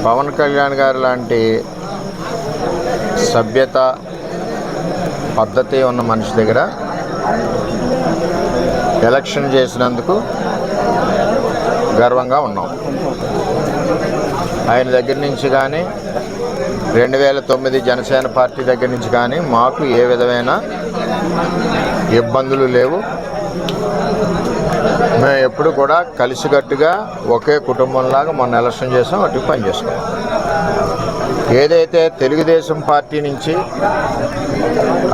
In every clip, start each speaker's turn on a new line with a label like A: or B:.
A: పవన్ కళ్యాణ్ గారు లాంటి సభ్యత పద్ధతి ఉన్న మనిషి దగ్గర ఎలక్షన్ చేసినందుకు గర్వంగా ఉన్నాం. ఆయన దగ్గర నుంచి కానీ 2009 జనసేన పార్టీ దగ్గర నుంచి కానీ మాకు ఏ విధమైన ఇబ్బందులు లేవు. మేము ఎప్పుడు కూడా కలిసికట్టుగా ఒకే కుటుంబంలాగా మొన్న ఎలక్షన్ చేసాం, అటు పని చేసుకున్నాం. ఏదైతే తెలుగుదేశం పార్టీ నుంచి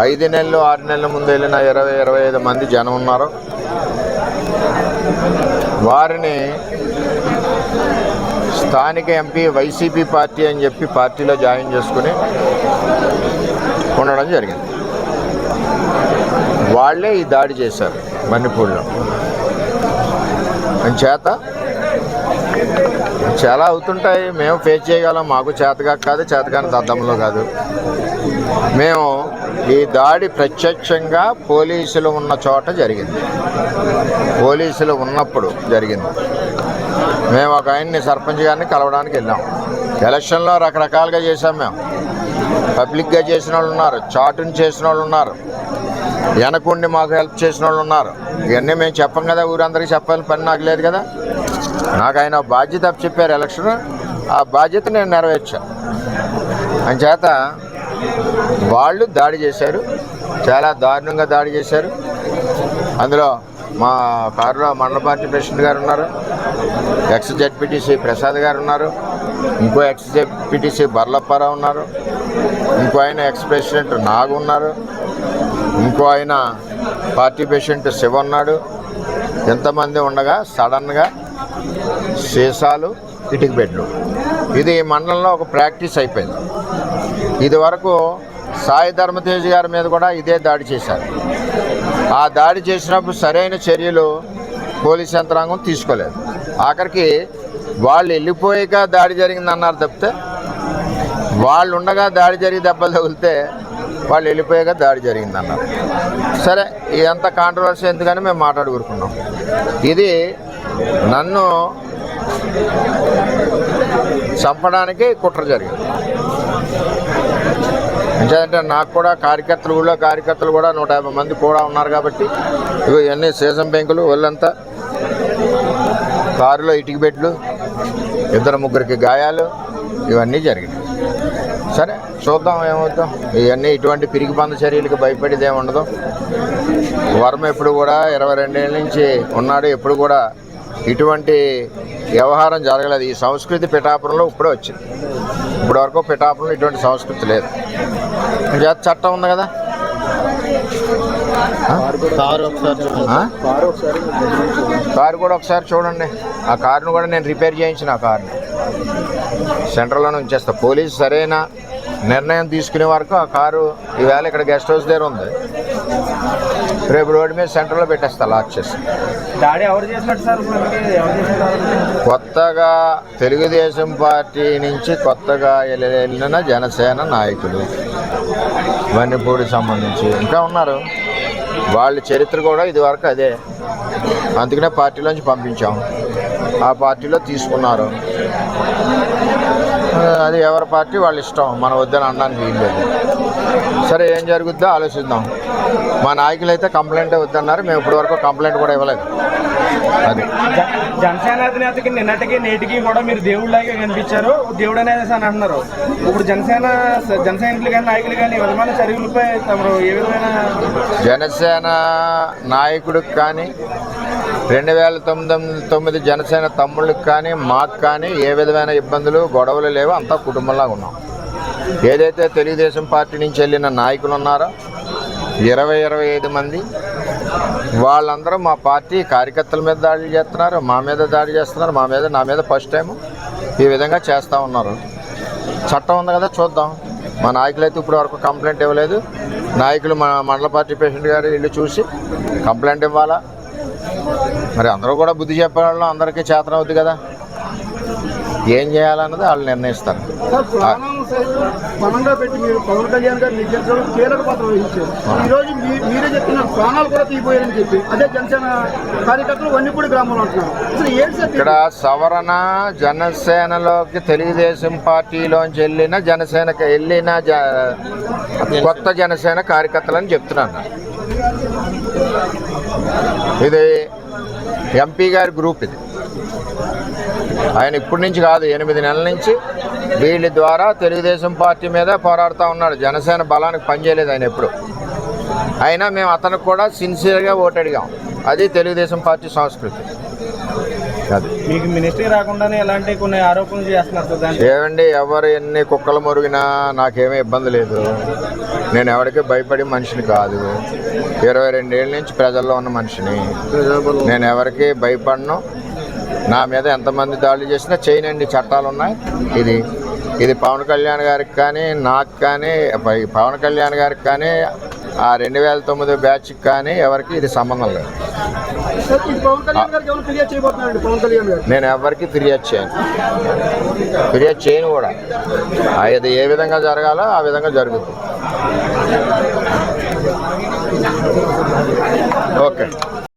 A: 5 నెలలు 6 నెలల ముందు వెళ్ళిన 20-25 మంది జనం ఉన్నారో వారిని స్థానిక ఎంపీ వైసీపీ పార్టీ అని చెప్పి పార్టీలో జాయిన్ చేసుకుని ఉండడం జరిగింది. వాళ్ళే ఈ దాడి చేశారు మణిపూర్లో. చేత చాలా అవుతుంటాయి, మేము ఫేస్ చేయగలం. మాకు చేతగా కాదు, చేతగాని దద్దంలో కాదు. మేము ఈ దాడి ప్రత్యక్షంగా పోలీసులు ఉన్న చోట జరిగింది, పోలీసులు ఉన్నప్పుడు జరిగింది. మేము ఒక ఆయన్ని సర్పంచ్ గారిని కలవడానికి వెళ్ళాం. ఎలక్షన్లో రకరకాలుగా చేసాం. మేము పబ్లిక్గా చేసిన వాళ్ళు ఉన్నారు, చాటుని చేసిన వాళ్ళు ఉన్నారు, వెనకుండి మాకు హెల్ప్ చేసిన వాళ్ళు ఉన్నారు. ఇవన్నీ మేము చెప్పం కదా, ఊరందరికీ చెప్పాలని పని నాకు లేదు కదా. నాకు ఆయన బాధ్యత చెప్పారు ఎలక్షన్, ఆ బాధ్యత నేను నెరవేర్చాను. అంచేత వాళ్ళు దాడి చేశారు, చాలా దారుణంగా దాడి చేశారు. అందులో మా కారులో మండల పార్టీ ప్రెసిడెంట్ గారు ఉన్నారు, ఎక్స్ జెడ్పీటీసీ ప్రసాద్ గారు ఉన్నారు, ఇంకో ఎక్స్ జెడ్పీటీసీ బర్లప్పారావు ఉన్నారు, ఇంకో ఆయన ఎక్స్ ప్రెసిడెంట్ నాగు ఉన్నారు, ఇంకో ఆయన పార్టీ ప్రెసిడెంట్ శివ ఉన్నాడు. ఎంతమంది ఉండగా సడన్గా సీసాలు, ఇటుక బెడ్లు, ఇది మండలంలో ఒక ప్రాక్టీస్ అయిపోయింది. ఇది వరకు సాయి ధర్మతేజ్ గారి మీద కూడా ఇదే దాడి చేశారు. ఆ దాడి చేసినప్పుడు సరైన చర్యలు పోలీస్ యంత్రాంగం తీసుకోలేదు. ఆఖరికి వాళ్ళు వెళ్ళిపోయాక దాడి జరిగిందన్నారు తప్పితే, వాళ్ళు ఉండగా దాడి జరిగి దెబ్బలు తగిలితే వాళ్ళు వెళ్ళిపోయాక దాడి జరిగిందన్నారు. సరే, ఇదంతా కాంట్రవర్సీ ఎందుకని మేము మాట్లాడుకుంటున్నాం. ఇది నన్ను చంపడానికి కుట్ర జరిగింది. అంటే నాకు కూడా కార్యకర్తలు కూడా 150 మంది కూడా ఉన్నారు కాబట్టి ఇవన్నీ సీసం పెంకులు, ఒళ్ళంతా కారులో ఇటుక బెడ్లు, 2-3 గాయాలు, ఇవన్నీ జరిగినాయి. సరే, చూద్దాం ఏమవుతాం. ఇవన్నీ ఇటువంటి పిరికి పంద చర్యలకు భయపడేది ఏమి ఉండదు. వర్మ ఎప్పుడు కూడా 22 ఏళ్ళ నుంచి ఉన్నాడు, ఎప్పుడు కూడా ఇటువంటి వ్యవహారం జరగలేదు. ఈ సంస్కృతి పిఠాపురంలో ఇప్పుడే వచ్చింది. ఇప్పటివరకు పిఠాపురంలో ఇటువంటి సంస్కృతి లేదు. చట్టం ఉంది కదా. కారు కూడా ఒకసారి చూడండి. ఆ కారును కూడా నేను రిపేర్ చేయించిన, ఆ కారుని సెంటర్లోనే ఉంచేస్తా. పోలీసు సరైన నిర్ణయం తీసుకునే వరకు ఆ కారు ఈవేళ ఇక్కడ గెస్ట్ హౌస్ దగ్గర ఉంది, రేపు రోడ్డు మీద సెంటర్లో పెట్టేస్తా లాక్ చేసి. కొత్తగా తెలుగుదేశం పార్టీ నుంచి కొత్తగా వెళ్ళిన జనసేన నాయకులు వన్నిపూడికి సంబంధించి ఇంకా ఉన్నారు. వాళ్ళ చరిత్ర కూడా ఇది వరకు అదే. అందుకనే పార్టీలోంచి పంపించాం, ఆ పార్టీలో తీసుకున్నారు. అది ఎవరి పార్టీ వాళ్ళ ఇష్టం, మనం వద్దని అనడానికి వీలు లేదు. సరే, ఏం జరుగుద్దో ఆలోచిద్దాం. మా నాయకులు అయితే కంప్లైంట్ వద్దన్నారు, మేము ఇప్పటి వరకు కంప్లైంట్ కూడా ఇవ్వలేదు. అది
B: జనసేన అధినేతకి నిన్నటికి నేటికి కూడా మీరు దేవుళ్ళలాగే కనిపించారు, దేవుడు అనేది అని అంటున్నారు. ఇప్పుడు జనసైనికులు కానీ నాయకులు కానీ విధమైన చర్యలపై తమరు ఏ విధమైన
A: జనసేన నాయకుడికి కానీ 2009 జనసేన తమ్ముళ్ళకి కానీ మాకు కానీ ఏ విధమైన ఇబ్బందులు గొడవలు లేవు. అంతా కుటుంబంలాగా ఉన్నాం. ఏదైతే తెలుగుదేశం పార్టీ నుంచి వెళ్ళిన నాయకులు ఉన్నారో 20-25 మంది, వాళ్ళందరూ మా పార్టీ కార్యకర్తల మీద దాడులు చేస్తున్నారు, మా మీద దాడి చేస్తున్నారు. నా మీద ఫస్ట్ టైం ఈ విధంగా చేస్తూ ఉన్నారు. చట్టం ఉంది కదా, చూద్దాం. మా నాయకులు అయితే ఇప్పుడు వరకు కంప్లైంట్ ఇవ్వలేదు. నాయకులు మా మండల పార్టీ ప్రెసిడెంట్ గారు ఇల్లు చూసి కంప్లైంట్ ఇవ్వాలా. మరి అందరూ కూడా బుద్ధి చెప్పే వాళ్ళు అందరికీ చేతనవుద్ది కదా. ఏం చేయాలన్నది వాళ్ళు నిర్ణయిస్తారు.
C: సార్, ప్రాణాలను సైతం పణంగా పెట్టి మీరు పవన్ కళ్యాణ్ గారు నిర్దేశించడం కీలక పాత్ర వహించారు. ఈరోజు మీరే చెప్తున్నారు ప్రాణాలు కూడా తీయబోయారని చెప్పి అదే జనసేన కార్యకర్తలు వన్నిపూడి గ్రామంలో అంటున్నారు. అసలు ఏంటి సార్
A: ఇక్కడ సవరణ జనసేనలోకి తెలుగుదేశం పార్టీలోంచి వెళ్ళిన జనసేనకి వెళ్ళిన కొత్త జనసేన కార్యకర్తలని చెప్తున్నాను. ఇది ఎంపీ గారి గ్రూప్. ఇది ఆయన ఇప్పటి నుంచి కాదు, 8 నెలల నుంచి వీళ్ళ ద్వారా తెలుగుదేశం పార్టీ మీద పోరాడుతూ ఉన్నాడు. జనసేన బలానికి పనిచేయలేదు ఆయన ఎప్పుడు. అయినా మేము అతనికి కూడా సిన్సియర్గా ఓటు అడిగాం. అది తెలుగుదేశం పార్టీ సంస్కృతి. అది
B: మీకు మినిస్ట్రీ రాకుండానే ఎలాంటి కొన్ని ఆరోపణలు చేస్తున్నారు.
A: ఏమండి, ఎవరు ఎన్ని కుక్కలు మురిగినా నాకేమీ ఇబ్బంది లేదు. నేను ఎవరికి భయపడే మనిషిని కాదు. 22 ఏళ్ళ నుంచి ప్రజల్లో ఉన్న మనిషిని. నేను ఎవరికి భయపడను. నా మీద ఎంతమంది దాడులు చేసినా చేయనండి, చట్టాలు ఉన్నాయి. ఇది పవన్ కళ్యాణ్ గారికి కానీ నాకు కానీ పవన్ కళ్యాణ్ గారికి కానీ ఆ 2009 బ్యాచ్కి కానీ ఎవరికి ఇది సంబంధం లేదు. నేను ఎవరికి ఫిర్యాదు చేయను కూడా. అది ఏ విధంగా జరగాలో ఆ విధంగా జరుగుతుంది. ఓకే.